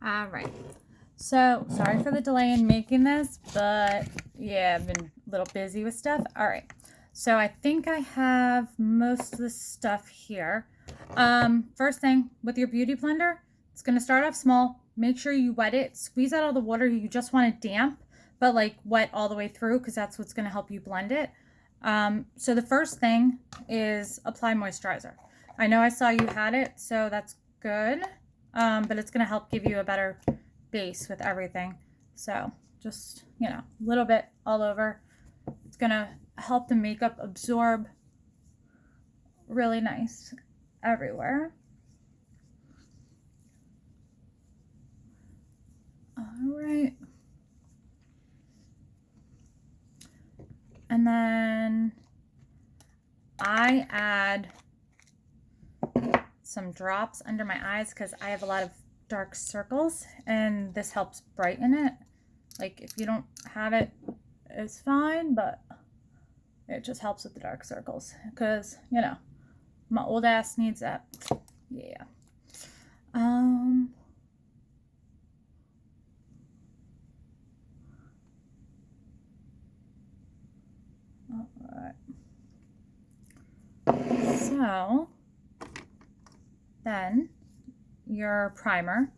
All right. So, sorry for the delay in making this, but yeah, I've been a little busy with stuff. All right. So, I think I have most of the stuff here. First thing with your beauty blender, it's going to start off small. Make sure you wet it. Squeeze out all the water. You just want it damp, but like wet all the way through because that's what's going to help you blend it. So, the first thing is apply moisturizer. I know I saw you had it, so that's good. But it's going to help give you a better base with everything. So just, a little bit all over. It's going to help the makeup absorb really nice everywhere. All right. And then I add some drops under my eyes because I have a lot of dark circles and this helps brighten it. Like if you don't have it, it's fine, but it just helps with the dark circles because, my old ass needs that. Yeah. All right. So then your primer.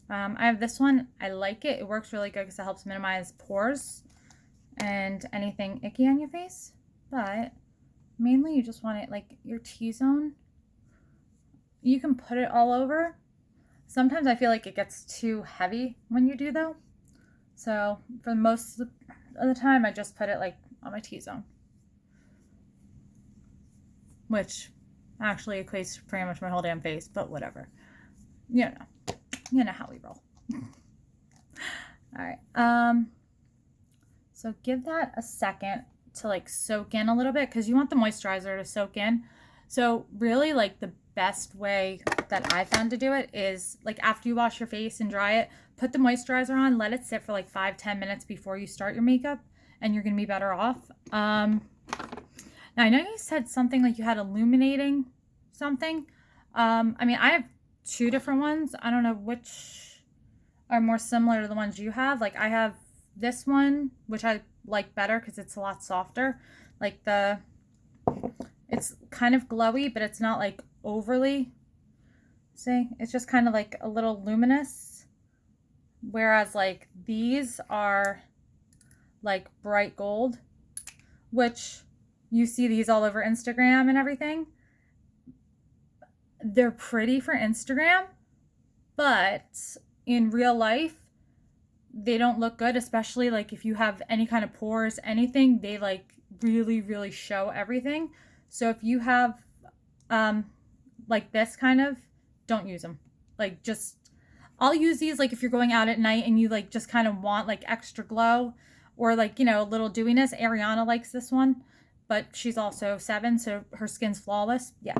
I have this one. I like it. It works really good because it helps minimize pores and anything icky on your face. But mainly you just want it like your T-zone. You can put it all over. Sometimes I feel like it gets too heavy when you do though. So for most of the time I just put it like on my T-zone. Which actually equates to pretty much my whole damn face, but whatever. You know how we roll. All right. So give that a second to like soak in a little bit because you want the moisturizer to soak in. So really like the best way that I found to do it is like after you wash your face and dry it, put the moisturizer on, let it sit for like 5-10 minutes before you start your makeup and you're going to be better off. Now I know you said something like you had illuminating something. I mean, I have two different ones. I don't know which are more similar to the ones you have. Like I have this one, which I like better because it's a lot softer. Like it's kind of glowy, but it's not like overly. See, it's just kind of like a little luminous. Whereas like these are like bright gold, which you see these all over Instagram and everything. They're pretty for Instagram, but in real life, they don't look good, especially like if you have any kind of pores, anything, they like really, really show everything. So if you have like this kind of, don't use them. Like just, I'll use these like if you're going out at night and you like just kind of want like extra glow or like, a little dewiness. Ariana likes this one, but she's also 7, so her skin's flawless. Yeah.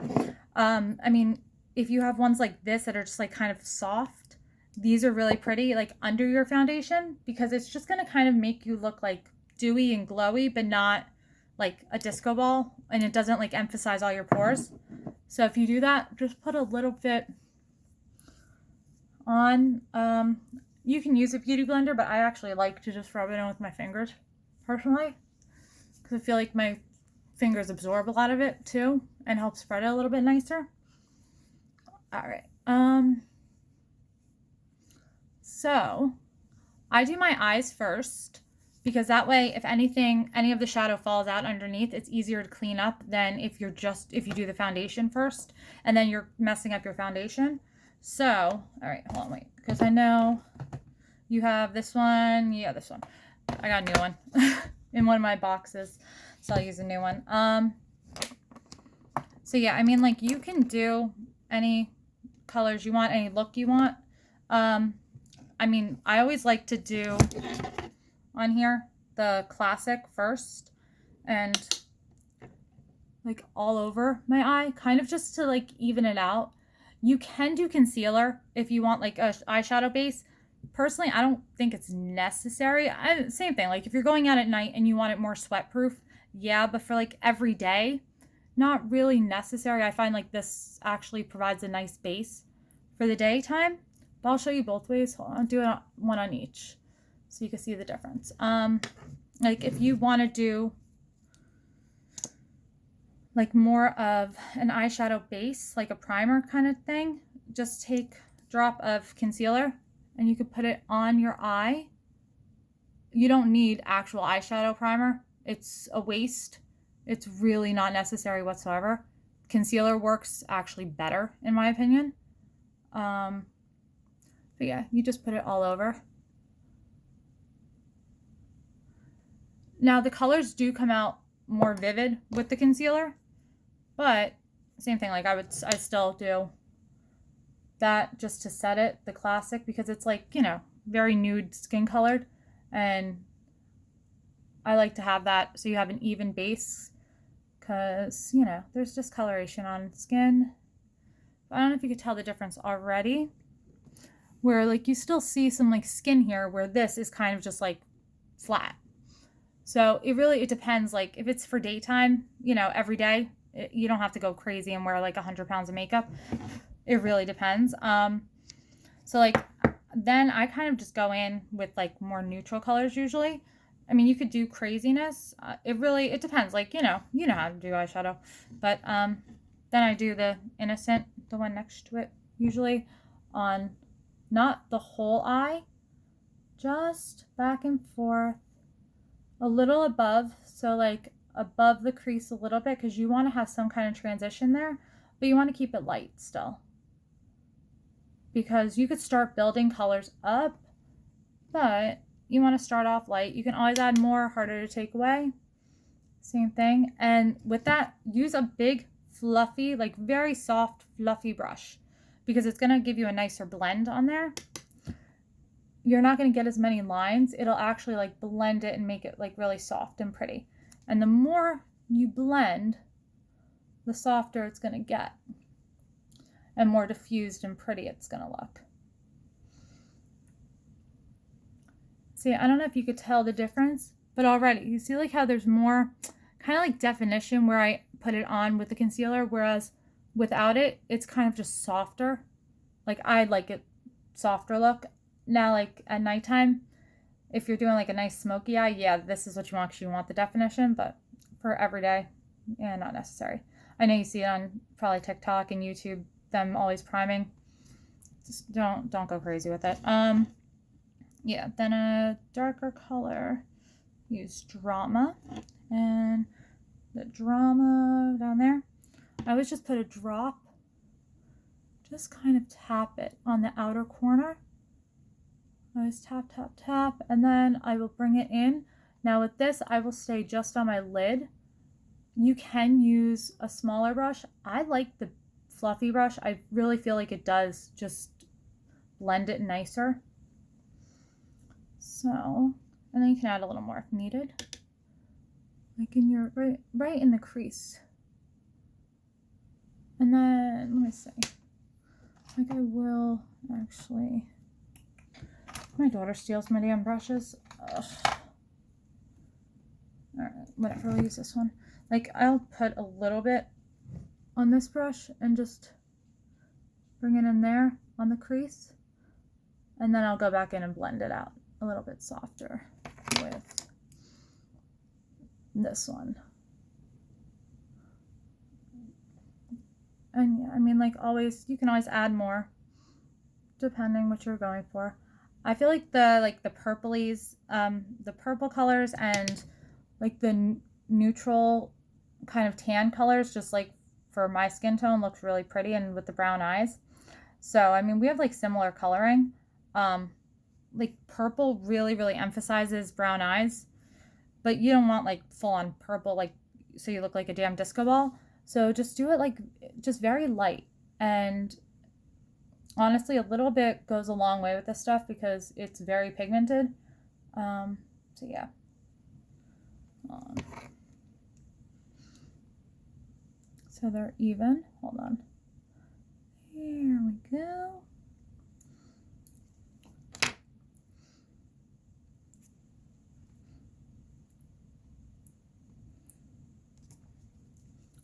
I mean, if you have ones like this that are just like kind of soft, these are really pretty like under your foundation because it's just going to kind of make you look like dewy and glowy, but not like a disco ball, and it doesn't like emphasize all your pores. So if you do that, just put a little bit on. You can use a beauty blender, but I actually like to just rub it in with my fingers personally because I feel like my fingers absorb a lot of it too and help spread it a little bit nicer. All right. So I do my eyes first because that way, if anything, any of the shadow falls out underneath, it's easier to clean up than if you do the foundation first and then you're messing up your foundation. So, all right, hold on, wait, because I know you have this one. Yeah, this one. I got a new one in one of my boxes, so I'll use a new one. So yeah, I mean, like you can do any colors you want, any look you want. I mean, I always like to do on here the classic first and like all over my eye, kind of just to like even it out. You can do concealer if you want like a eyeshadow base. Personally, I don't think it's necessary. Same thing, like if you're going out at night and you want it more sweat proof, yeah, but for like every day, not really necessary. I find like this actually provides a nice base for the daytime. But I'll show you both ways. Hold on, I'll do it one on each so you can see the difference. Like if you want to do like more of an eyeshadow base, like a primer kind of thing, just take a drop of concealer and you can put it on your eye. You don't need actual eyeshadow primer. It's a waste. It's really not necessary whatsoever. Concealer works actually better in my opinion. But yeah, you just put it all over. Now the colors do come out more vivid with the concealer, but same thing, like I still do that just to set it, the classic, because it's like, you know, very nude skin colored, and I like to have that so you have an even base, because, you know, there's discoloration on skin. I don't know if you could tell the difference already, where like you still see some like skin here, where this is kind of just like flat. So it depends. Like if it's for daytime, you know, every day, you don't have to go crazy and wear like 100 pounds of makeup. It really depends. So like then I kind of just go in with like more neutral colors usually. I mean, you could do craziness. It depends. Like, you know how to do eyeshadow, but then I do the innocent, the one next to it, usually on not the whole eye, just back and forth. A little above, so like above the crease a little bit, because you want to have some kind of transition there, but you want to keep it light still, because you could start building colors up, but you want to start off light. You can always add more, harder to take away, same thing. And with that, use a big fluffy, like very soft fluffy brush, because it's going to give you a nicer blend on there. You're not going to get as many lines. It'll actually like blend it and make it like really soft and pretty. And the more you blend, the softer it's going to get and more diffused and pretty it's going to look. See, I don't know if you could tell the difference, but already you see like how there's more kind of like definition where I put it on with the concealer, whereas without it, it's kind of just softer. Like I like it softer look. Now, like at nighttime, if you're doing like a nice smoky eye, yeah, this is what you want because you want the definition, but for everyday, yeah, not necessary. I know you see it on probably TikTok and YouTube, them always priming. Just don't go crazy with it. Yeah, then a darker color, use Drama, and the Drama down there, I always just put a drop, just kind of tap it on the outer corner. I always tap, tap, tap, and then I will bring it in. Now with this, I will stay just on my lid. You can use a smaller brush. I like the fluffy brush. I really feel like it does just blend it nicer. So, and then you can add a little more if needed. Like in your, right in the crease. And then, let me see. Like I will actually... My daughter steals my damn brushes. Ugh. Alright, whatever, we'll use this one. Like, I'll put a little bit on this brush and just bring it in there on the crease. And then I'll go back in and blend it out a little bit softer with this one. And yeah, I mean, like always, you can always add more depending what you're going for. I feel like the purplies, the purple colors and like the neutral kind of tan colors, just like for my skin tone, looks really pretty, and with the brown eyes. So, I mean, we have like similar coloring. Like purple really, really emphasizes brown eyes, but you don't want like full on purple, like so you look like a damn disco ball. So just do it like just very light, and honestly, a little bit goes a long way with this stuff because it's very pigmented. So yeah. So they're even. Hold on. Here we go.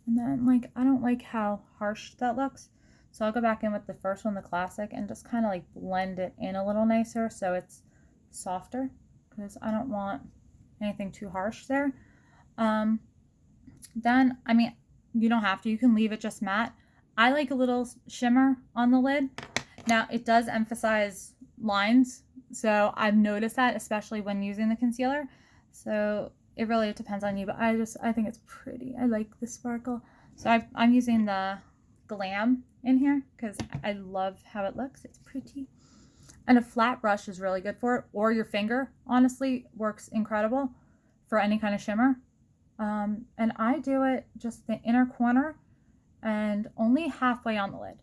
And then, like, I don't like how harsh that looks. So I'll go back in with the first one, the classic, and just kind of like blend it in a little nicer so it's softer, because I don't want anything too harsh there. Then, I mean, you don't have to. You can leave it just matte. I like a little shimmer on the lid. Now, it does emphasize lines, so I've noticed that, especially when using the concealer. So it really depends on you, but I think it's pretty. I like the sparkle. So I'm using the Glam in here because I love how it looks. It's pretty. And a flat brush is really good for it, or your finger, honestly, works incredible for any kind of shimmer. And I do it just the inner corner and only halfway on the lid.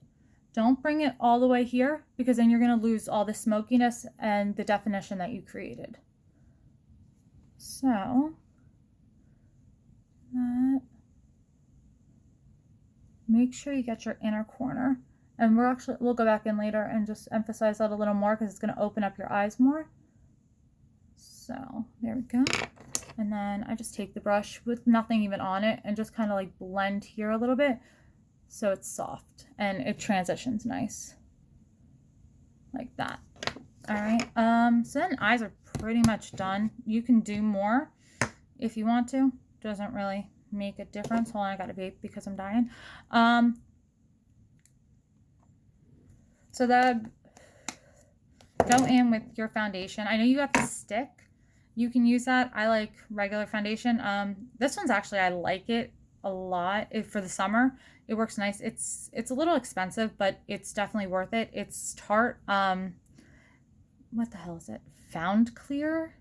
Don't bring it all the way here, because then you're going to lose all the smokiness and the definition that you created. So make sure you get your inner corner, and we'll go back in later and just emphasize that a little more because it's going to open up your eyes more. So there we go. And then I just take the brush with nothing even on it and just kind of like blend here a little bit so it's soft and it transitions nice like that. All right. So then eyes are pretty much done. You can do more if you want to. Doesn't really make a difference. Hold on, I gotta vape because I'm dying. So go in with your foundation. I know you got the stick. You can use that. I like regular foundation. This one's actually, I like it a lot for the summer. It works nice. It's a little expensive, but it's definitely worth it. It's Tarte. What the hell is it? Found Clear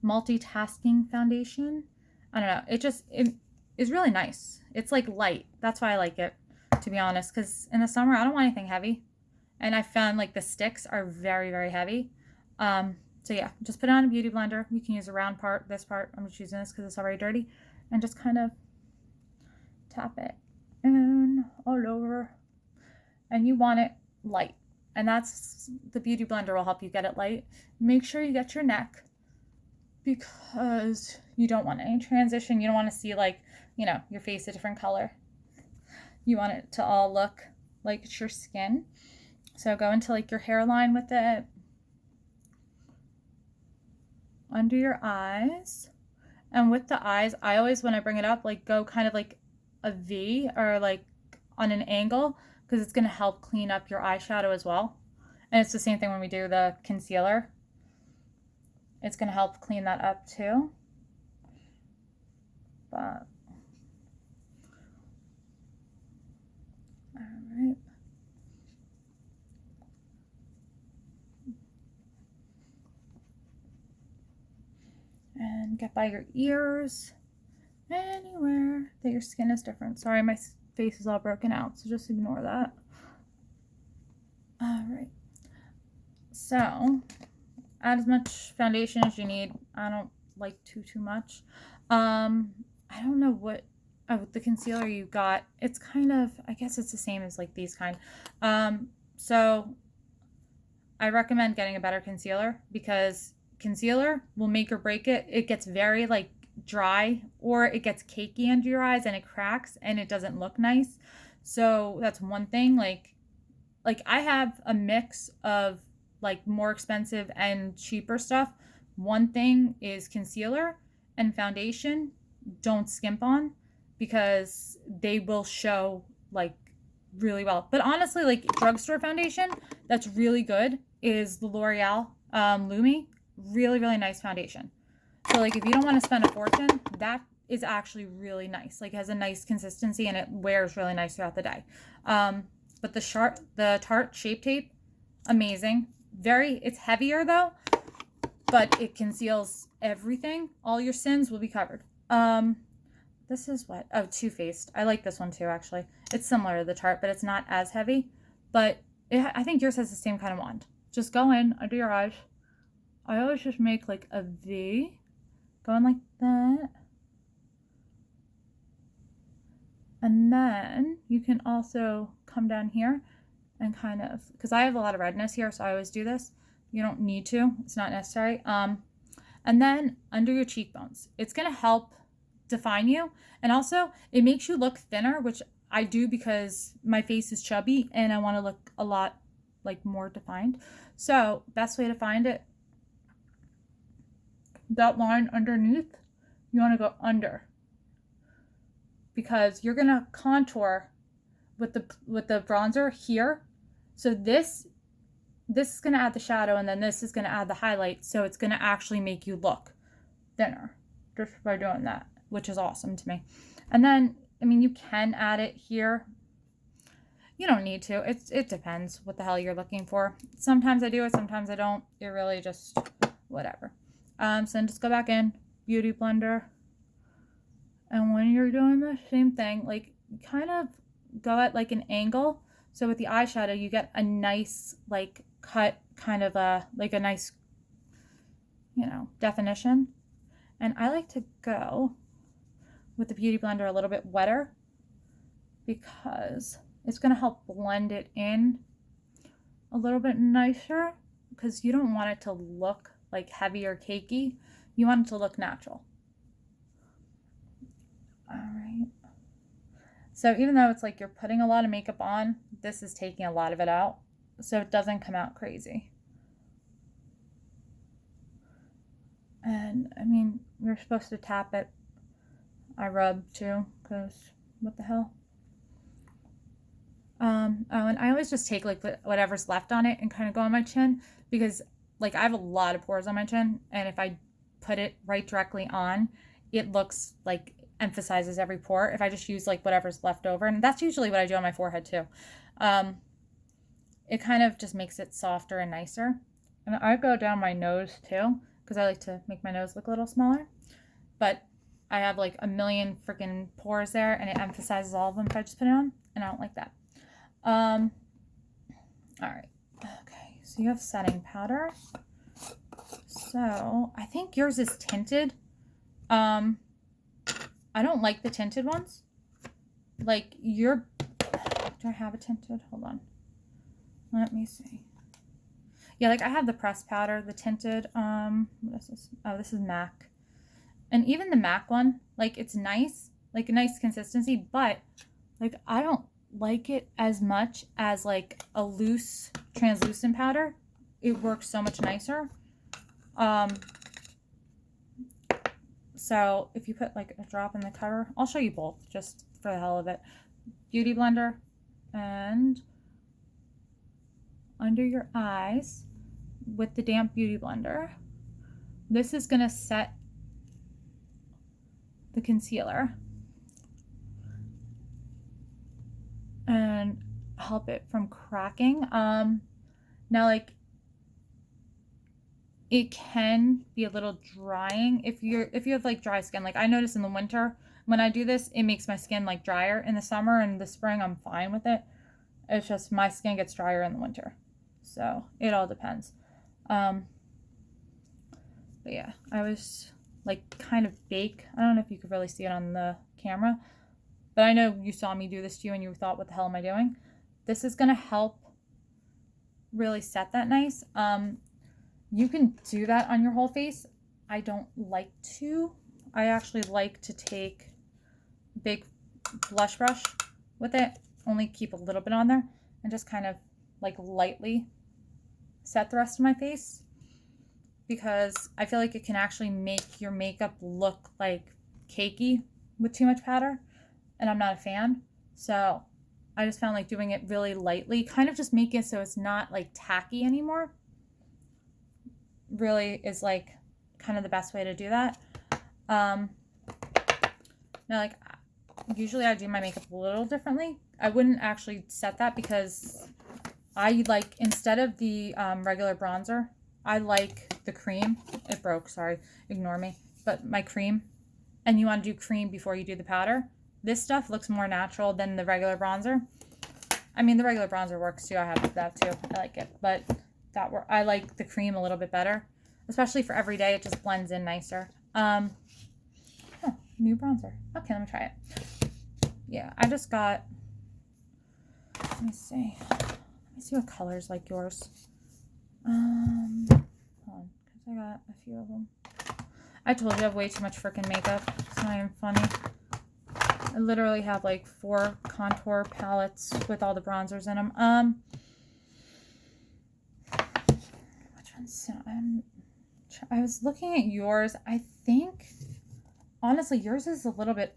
multitasking foundation. I don't know. It is really nice. It's like light. That's why I like it, to be honest, because in the summer I don't want anything heavy. And I found like the sticks are very, very heavy. So yeah, just put it on a beauty blender. You can use a round part, this part. I'm just using this because it's already dirty. And just kind of tap it in all over. And you want it light. And that's, the beauty blender will help you get it light. Make sure you get your neck, because you don't want any transition. You don't want to see like, your face a different color. You want it to all look like it's your skin. So go into like your hairline with it, under your eyes. And with the eyes, I always, when I bring it up, like go kind of like a V or like on an angle, because it's going to help clean up your eyeshadow as well. And it's the same thing when we do the concealer. It's going to help clean that up too. But all right. And get by your ears, anywhere that your skin is different. Sorry, my face is all broken out, so just ignore that. All right. So add as much foundation as you need. I don't like too much. I don't know what the concealer you got. It's kind of, I guess it's the same as like these kind. So I recommend getting a better concealer, because concealer will make or break it. It gets very like dry, or it gets cakey under your eyes and it cracks and it doesn't look nice. So that's one thing. Like I have a mix of like more expensive and cheaper stuff. One thing is concealer and foundation. Don't skimp on, because they will show like really well. But honestly, like drugstore foundation that's really good is the L'Oreal Lumi. Really, really nice foundation. So like if you don't want to spend a fortune, that is actually really nice. Like it has a nice consistency and it wears really nice throughout the day. But the Tarte Shape Tape, amazing. It's heavier though, but it conceals everything. All your sins will be covered. This is what? Oh, Too Faced. I like this one too, actually. It's similar to the Tarte, but it's not as heavy. But I think yours has the same kind of wand. Just go in under your eyes. I always just make like a V, going like that. And then you can also come down here and kind of, because I have a lot of redness here, so I always do this. You don't need to, it's not necessary. And then under your cheekbones, it's going to help define you. And also it makes you look thinner, which I do because my face is chubby and I want to look a lot like more defined. So best way to find it, that line underneath, you want to go under, because you're going to contour with the bronzer here. So this is going to add the shadow, and then this is going to add the highlight, so it's going to actually make you look thinner just by doing that, which is awesome to me. And then, I mean, you can add it here. You don't need to. It depends what the hell you're looking for. Sometimes I do it, sometimes I don't. It really just whatever. So then just go back in, Beauty Blender. And when you're doing the same thing, like kind of go at like an angle. So with the eyeshadow, you get a nice like cut, kind of like a nice, you know, definition. And I like to go with the Beauty Blender a little bit wetter because it's going to help blend it in a little bit nicer, because you don't want it to look like heavy or cakey. You want it to look natural. All right. So even though it's like you're putting a lot of makeup on, this is taking a lot of it out, so it doesn't come out crazy. And I mean, you're supposed to tap it. I rub too, because what the hell? Oh, and I always just take like whatever's left on it and kind of go on my chin, because like I have a lot of pores on my chin, and if I put it right directly on, it looks like emphasizes every pore. If I just use like whatever's left over, and that's usually what I do on my forehead too, it kind of just makes it softer and nicer. And I go down my nose too, because I like to make my nose look a little smaller, but I have like a million freaking pores there, and it emphasizes all of them if I just put it on, and I don't like that. All right. Okay. So you have setting powder. So I think yours is tinted. I don't like the tinted ones. Like do I have a tinted? Hold on. Let me see. Yeah, like I have the pressed powder, the tinted, what is this? Oh, this is MAC. And even the MAC one, like it's nice, like a nice consistency, but like I don't like it as much as like a loose translucent powder. It works so much nicer. So if you put like a drop in the cover, I'll show you both just for the hell of it. Beauty Blender, and under your eyes with the damp Beauty Blender, this is going to set the concealer and help it from cracking. Now, like, it can be a little drying if you have like dry skin. Like I notice in the winter when I do this, it makes my skin like drier. In the summer and the spring, I'm fine with it. It's just my skin gets drier in the winter, so it all depends. But yeah, I was like kind of bake. I don't know if you could really see it on the camera, but I know you saw me do this to you and you thought, what the hell am I doing? This is gonna help really set that nice. You can do that on your whole face. I don't like to. I actually like to take a big blush brush with it, only keep a little bit on there, and just kind of like lightly set the rest of my face, because I feel like it can actually make your makeup look like cakey with too much powder, and I'm not a fan. So I just found like doing it really lightly, kind of just make it so it's not like tacky anymore, really is like kind of the best way to do that. Now, like usually I do my makeup a little differently. I wouldn't actually set that, because I like, instead of the regular bronzer, I like the cream. It broke, sorry, ignore me. But my cream, and you want to do cream before you do the powder. This stuff looks more natural than the regular bronzer. I mean, the regular bronzer works too. I have that too. I like it, but I like the cream a little bit better, especially for every day. It just blends in nicer. New bronzer. Okay, let me try it. Yeah, I just got, let me see what colors like yours. Hold on, because I got a few of them. I told you I have way too much freaking makeup. It's not even funny. I literally have like 4 contour palettes with all the bronzers in them. Which one's, I was looking at yours. I think, honestly, yours is a little bit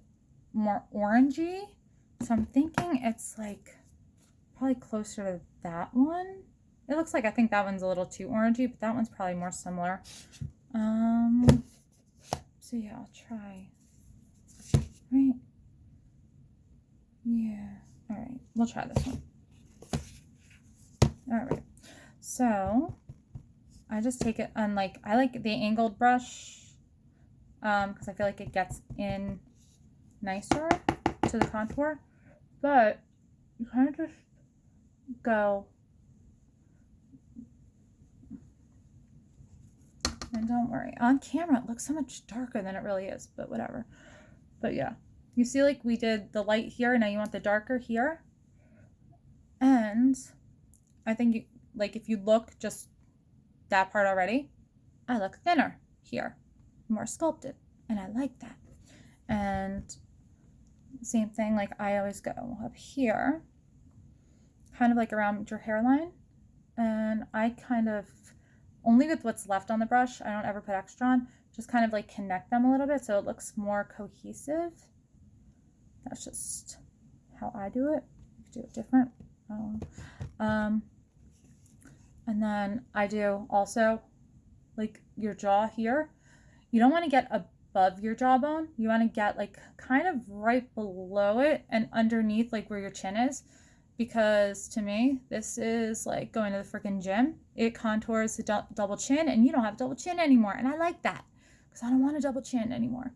more orangey. So I'm thinking it's like probably closer to that one. It looks like, I think that one's a little too orangey, but that one's probably more similar. So yeah, I'll try. Right. Yeah. All right. We'll try this one. All right. So I just take it on, like, I like the angled brush because I feel like it gets in nicer to the contour, but you kind of just go, and don't worry, on camera it looks so much darker than it really is, but whatever. But yeah, you see, like, we did the light here, now you want the darker here. And I think like if you look just that part already, I look thinner here, more sculpted, and I like that. And same thing, like I always go up here, kind of like around your hairline, and I kind of, only with what's left on the brush, I don't ever put extra on, just kind of like connect them a little bit so it looks more cohesive. That's just how I do it. You could do it different. And then I do also like your jaw here. You don't want to get above your jawbone. You want to get like kind of right below it and underneath, like where your chin is, because to me this is like going to the freaking gym. It contours the double chin, and you don't have double chin anymore, and I like that because I don't want a double chin anymore.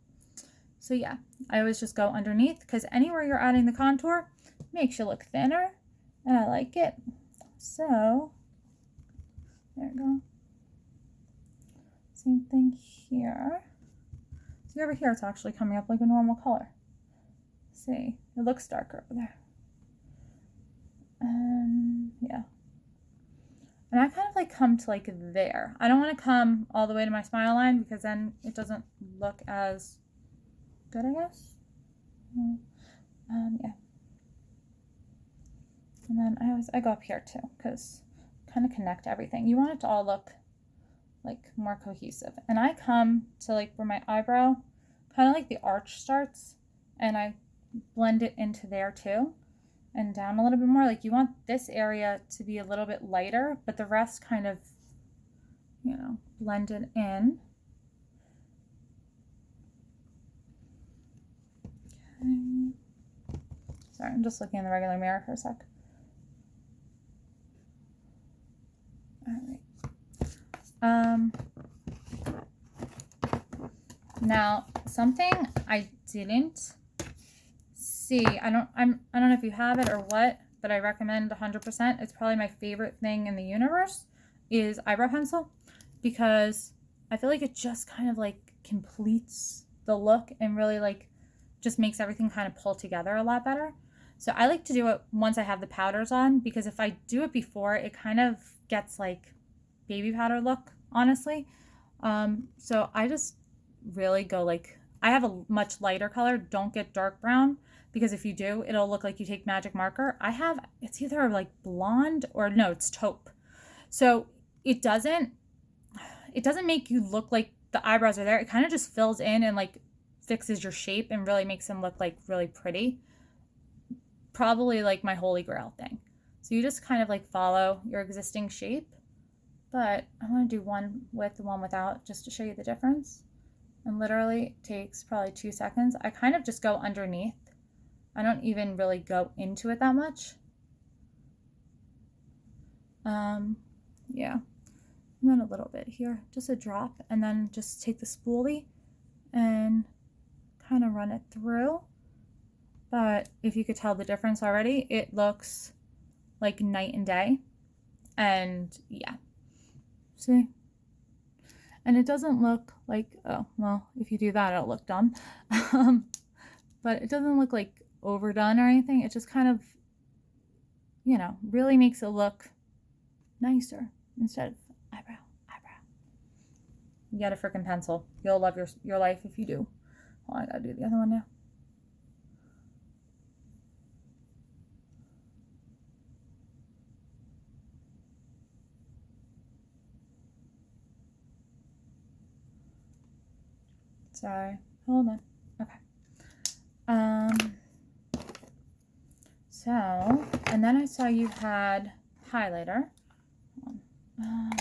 So yeah, I always just go underneath, because anywhere you're adding the contour makes you look thinner, and I like it. So there we go. Same thing here. See, over here it's actually coming up like a normal color. See, it looks darker over there. And yeah. And I kind of like come to like there. I don't want to come all the way to my smile line, because then it doesn't look as good, I guess. Yeah. And then I go up here too, because kind of connect everything. You want it to all look like more cohesive. And I come to like where my eyebrow, kind of like the arch starts, and I blend it into there too, and down a little bit more. Like you want this area to be a little bit lighter, but the rest kind of, you know, blended in. Okay. Sorry, I'm just looking in the regular mirror for a sec. All right. Now something I didn't see, I don't know if you have it or what, but I recommend 100%. It's probably my favorite thing in the universe, is eyebrow pencil, because I feel like it just kind of like completes the look and really like just makes everything kind of pull together a lot better. So I like to do it once I have the powders on, because if I do it before, it kind of gets like baby powder look, honestly. So I just really go like, I have a much lighter color. Don't get dark brown, because if you do, it'll look like you take magic marker. I have, it's either like blonde or no, it's taupe. So it doesn't make you look like the eyebrows are there. It kind of just fills in and like fixes your shape and really makes them look like really pretty. Probably like my holy grail thing. So you just kind of like follow your existing shape. But I want to do one with, one without, just to show you the difference. And literally it takes probably 2 seconds. I kind of just go underneath. I don't even really go into it that much. Yeah. And then a little bit here, just a drop, and then just take the spoolie and kind of run it through. But if you could tell the difference already, it looks like night and day. And yeah. See? And it doesn't look like, oh, well, if you do that, it'll look dumb. But it doesn't look like overdone or anything. It just kind of, you know, really makes it look nicer instead of eyebrow. You get a freaking pencil. You'll love your life if you do. Oh, I gotta do the other one now. Sorry. Hold on. Okay. So, and then I saw you had highlighter. I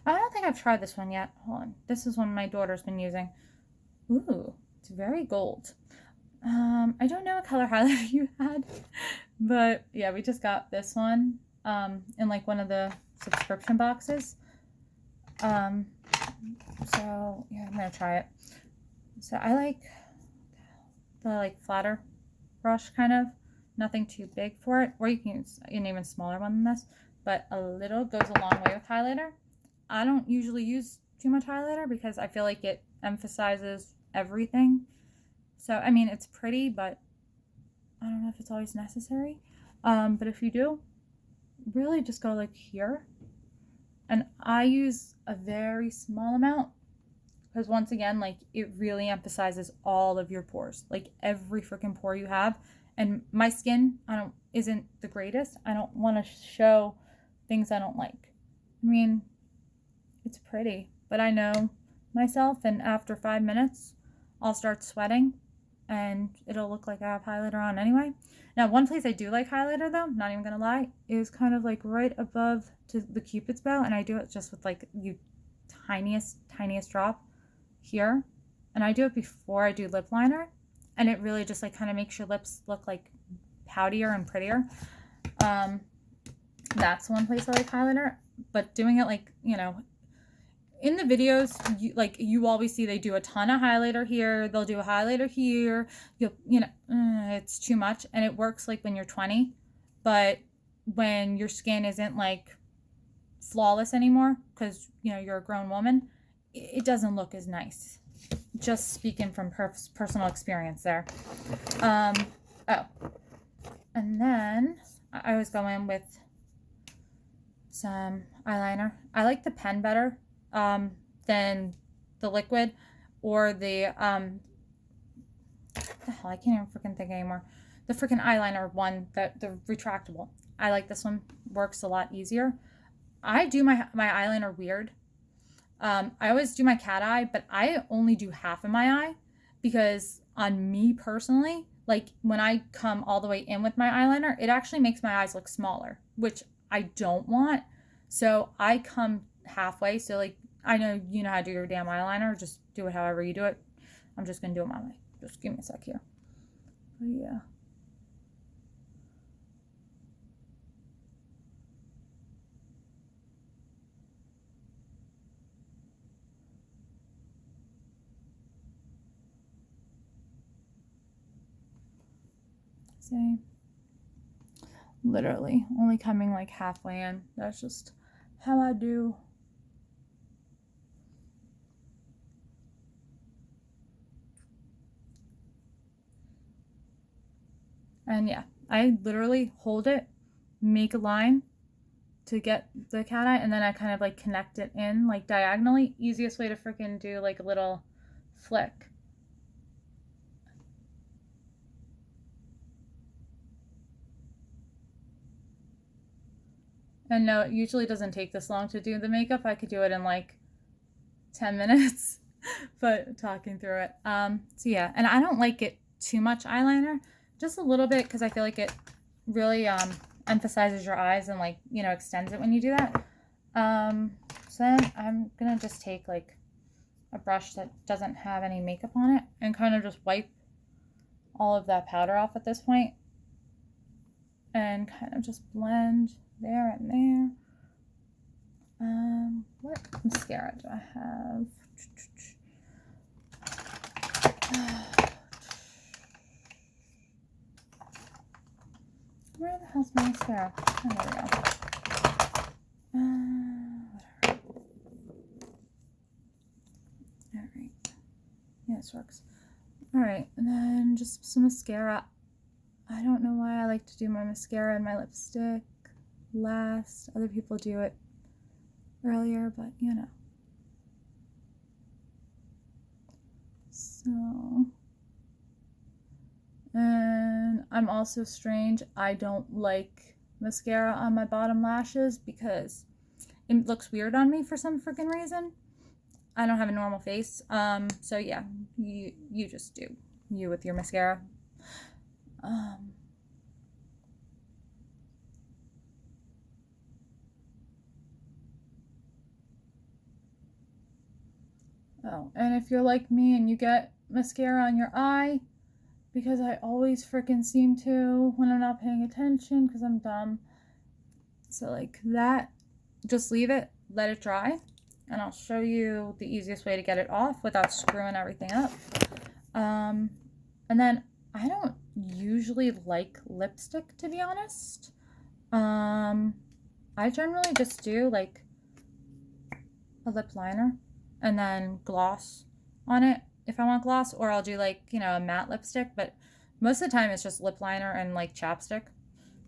don't think I've tried this one yet. Hold on. This is one my daughter's been using. Ooh, it's very gold. I don't know what color highlighter you had, but yeah, we just got this one in like one of the subscription boxes. So yeah, I'm gonna try it. So I like the flatter brush kind of, nothing too big for it, or you can use an even smaller one than this, but a little goes a long way with highlighter. I don't usually use too much highlighter because I feel like it emphasizes everything. So, I mean, it's pretty, but I don't know if it's always necessary. But if you do, really just go like here. And I use a very small amount because once again, like it really emphasizes all of your pores, like every freaking pore you have. And my skin, isn't the greatest. I don't want to show things I don't like. I mean, it's pretty, but I know myself, and after 5 minutes, I'll start sweating and it'll look like I have highlighter on anyway. Now, one place I do like highlighter though, not even gonna lie, is kind of like right above to the Cupid's bow, and I do it just with like the tiniest drop here, and I do it before I do lip liner, and it really just like kind of makes your lips look like poutier and prettier. That's one place I like highlighter, but doing it like, in the videos, you always see they do a ton of highlighter here. They'll do a highlighter here. It's too much, and it works like when you're 20, but when your skin isn't like flawless anymore, because you're a grown woman, it doesn't look as nice. Just speaking from personal experience there. Oh, and then I was going with some eyeliner. I like the pen better than the liquid, or the hell, I can't even freaking think anymore. The freaking eyeliner one, the retractable. I like this one, works a lot easier. I do my eyeliner weird. I always do my cat eye, but I only do half of my eye because on me personally, like when I come all the way in with my eyeliner, it actually makes my eyes look smaller, which I don't want. So I come halfway. So like, I know you know how to do your damn eyeliner. Just do it however you do it. I'm just going to do it my way. Just give me a sec here. But yeah. See? Literally only coming like halfway in. That's just how I do. And yeah, I literally hold it, make a line to get the cat eye, and then I kind of like connect it in like diagonally. Easiest way to freaking do like a little flick. And no, it usually doesn't take this long to do the makeup. I could do it in like 10 minutes, but talking through it. So yeah, and I don't like it too much eyeliner, just a little bit, because I feel like it really emphasizes your eyes and like, extends it when you do that. So then I'm gonna just take like a brush that doesn't have any makeup on it and kind of just wipe all of that powder off at this point and kind of just blend there and there. What mascara do I have? Where the hell's my mascara? Oh, there we go. Whatever. Alright. Yeah, this works. Alright, and then just some mascara. I don't know why I like to do my mascara and my lipstick last. Other people do it earlier, but So, and I'm also strange. I don't like mascara on my bottom lashes because it looks weird on me for some freaking reason. I don't have a normal face. So yeah, you just do you with your mascara. Um, oh, and if you're like me and you get mascara on your eye, because I always freaking seem to when I'm not paying attention because I'm dumb. So like that, just leave it, let it dry, and I'll show you the easiest way to get it off without screwing everything up. And then I don't usually like lipstick, to be honest. I generally just do like a lip liner and then gloss on it if I want gloss, or I'll do like, you know, a matte lipstick, but most of the time it's just lip liner and like chapstick,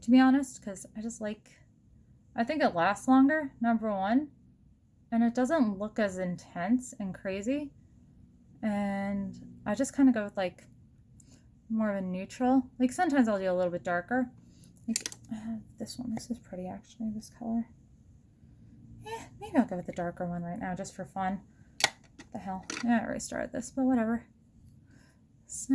to be honest, because I think it lasts longer, number one, and it doesn't look as intense and crazy. And I just kind of go with like more of a neutral. Like sometimes I'll do a little bit darker. Like I have this one. This is pretty actually, this color. Yeah, maybe I'll go with the darker one right now just for fun. What the hell? Yeah, I already started this, but whatever. So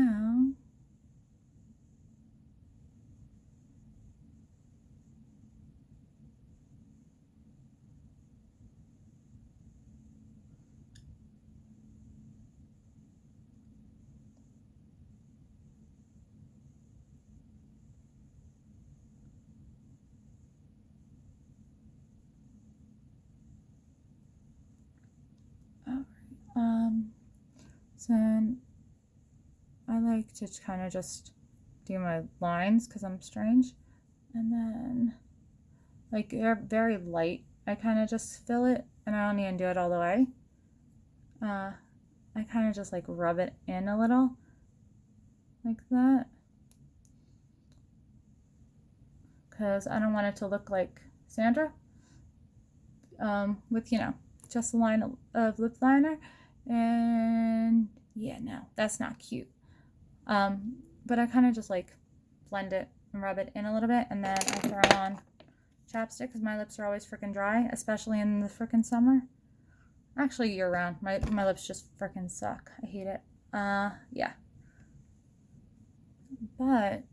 so I like to kind of just do my lines because I'm strange, and then like they're very light. I kind of just fill it, and I don't even do it all the way. I kind of just like rub it in a little like that because I don't want it to look like Sandra with, you know, just a line of lip liner. And yeah, no, that's not cute. But I kind of just like blend it and rub it in a little bit, and then I throw on chapstick because my lips are always freaking dry, especially in the freaking summer. Actually, year round. My lips just freaking suck. I hate it. Yeah. But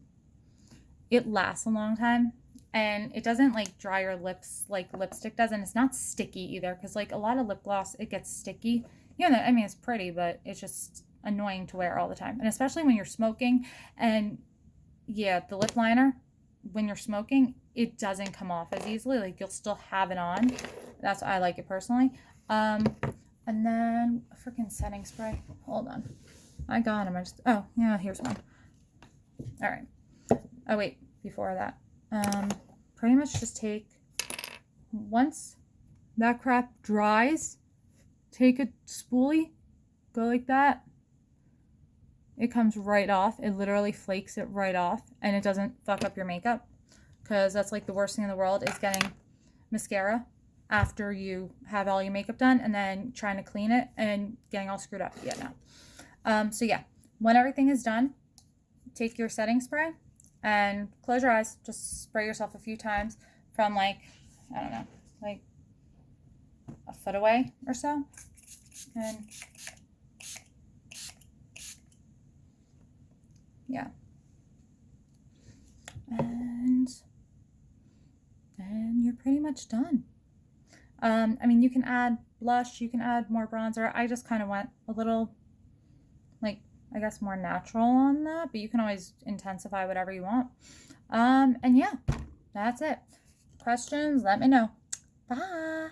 it lasts a long time, and it doesn't like dry your lips like lipstick does, and it's not sticky either because like a lot of lip gloss, it gets sticky. You know, I mean, it's pretty, but it's just annoying to wear all the time, and especially when you're smoking. And yeah, the lip liner, when you're smoking, it doesn't come off as easily. Like you'll still have it on. That's why I like it personally. And then a freaking setting spray. Hold on, I got him. Oh yeah, here's one. All right. Oh wait, before that, pretty much just take, once that crap dries, take a spoolie, go like that. It comes right off. It literally flakes it right off, and it doesn't fuck up your makeup, because that's like the worst thing in the world is getting mascara after you have all your makeup done and then trying to clean it and getting all screwed up. Yeah, no. So yeah, when everything is done, take your setting spray and close your eyes. Just spray yourself a few times from like, I don't know, like a foot away or so. And yeah. And then you're pretty much done. I mean, you can add blush, you can add more bronzer. I just kind of went a little, like, I guess more natural on that, but you can always intensify whatever you want. And yeah, that's it. Questions, let me know. Bye.